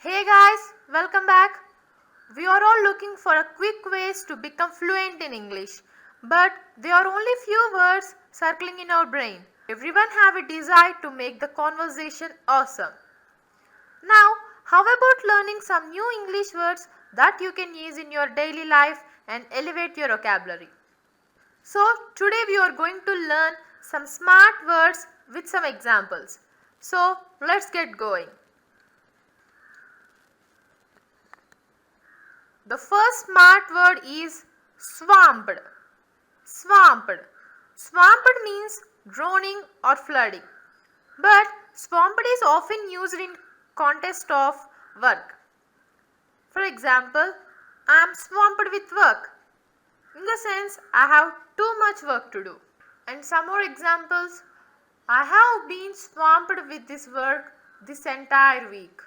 Hey guys, welcome back. We are all looking for a quick ways to become fluent in English, but there are only few words circling in our brain. Everyone have a desire to make the conversation awesome. Now, how about learning some new English words that you can use in your daily life and elevate your vocabulary? So, today we are going to learn some smart words with some examples. So, let's get going. The first smart word is swamped. Swamped. Swamped means drowning or flooding. But swamped is often used in context of work. For example, I am swamped with work. In the sense, I have too much work to do. And some more examples, I have been swamped with this work this entire week.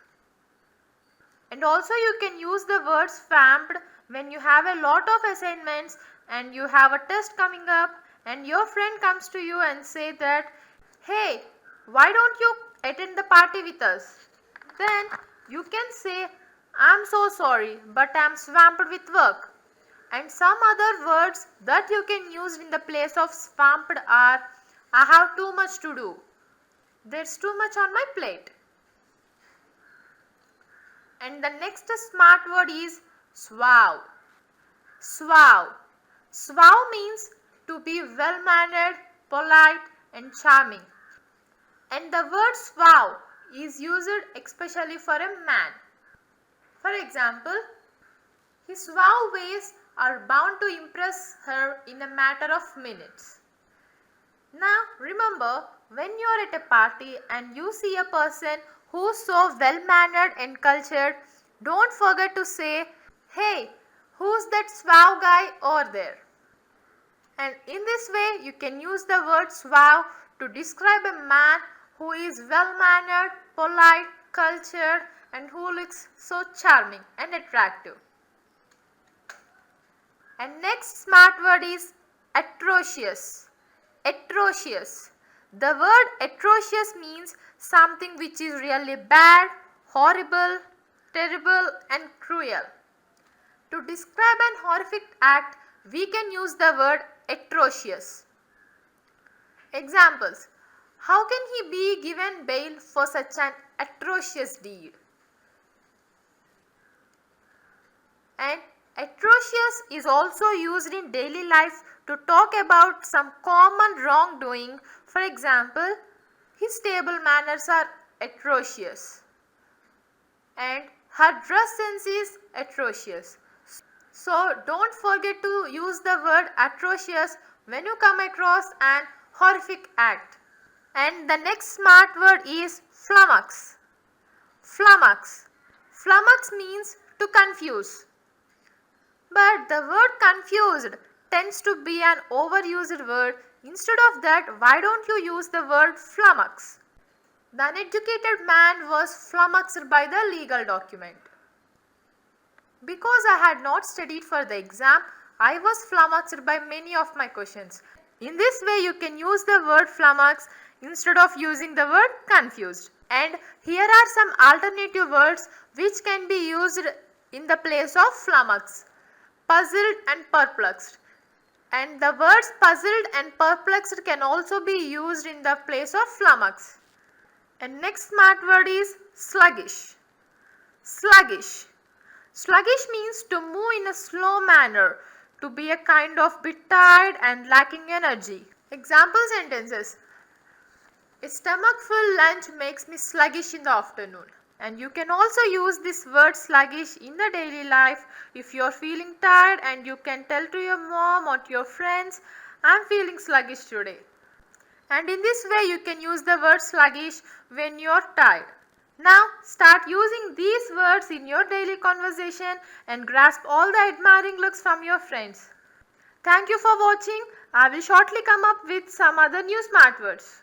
And also you can use the word swamped when you have a lot of assignments and you have a test coming up and your friend comes to you and say that, hey, why don't you attend the party with us? Then you can say, I'm so sorry, but I'm swamped with work. And some other words that you can use in the place of swamped are, I have too much to do. There's too much on my plate. And the next smart word is suave. Suave. Suave means to be well-mannered, polite and charming. And the word suave is used especially for a man. For example, his suave ways are bound to impress her in a matter of minutes. Now remember, when you are at a party and you see a person who's so well-mannered and cultured, don't forget to say, hey, who's that suave guy over there? And in this way, you can use the word suave to describe a man who is well-mannered, polite, cultured, and who looks so charming and attractive. And next smart word is atrocious. Atrocious. The word atrocious means something which is really bad, horrible, terrible and cruel. To describe an horrific act, we can use the word atrocious. Examples. How can he be given bail for such an atrocious deed? And atrocious is also used in daily life to talk about some common wrongdoing. For example, his table manners are atrocious and her dress sense is atrocious. So don't forget to use the word atrocious when you come across an horrific act. And the next smart word is flummox. Flummox. Flummox means to confuse. But the word confused tends to be an overused word. Instead of that, why don't you use the word flummox? The uneducated man was flummoxed by the legal document. Because I had not studied for the exam, I was flummoxed by many of my questions. In this way, you can use the word flummox instead of using the word confused. And here are some alternative words which can be used in the place of flummox. Puzzled and perplexed. And the words puzzled and perplexed can also be used in the place of flummox. And next smart word is sluggish. Sluggish. Sluggish means to move in a slow manner, to be a kind of bit tired and lacking energy. Example sentences. A stomach-full lunch makes me sluggish in the afternoon. And you can also use this word sluggish in the daily life if you are feeling tired and you can tell to your mom or to your friends, I am feeling sluggish today. And in this way you can use the word sluggish when you are tired. Now start using these words in your daily conversation and grasp all the admiring looks from your friends. Thank you for watching. I will shortly come up with some other new smart words.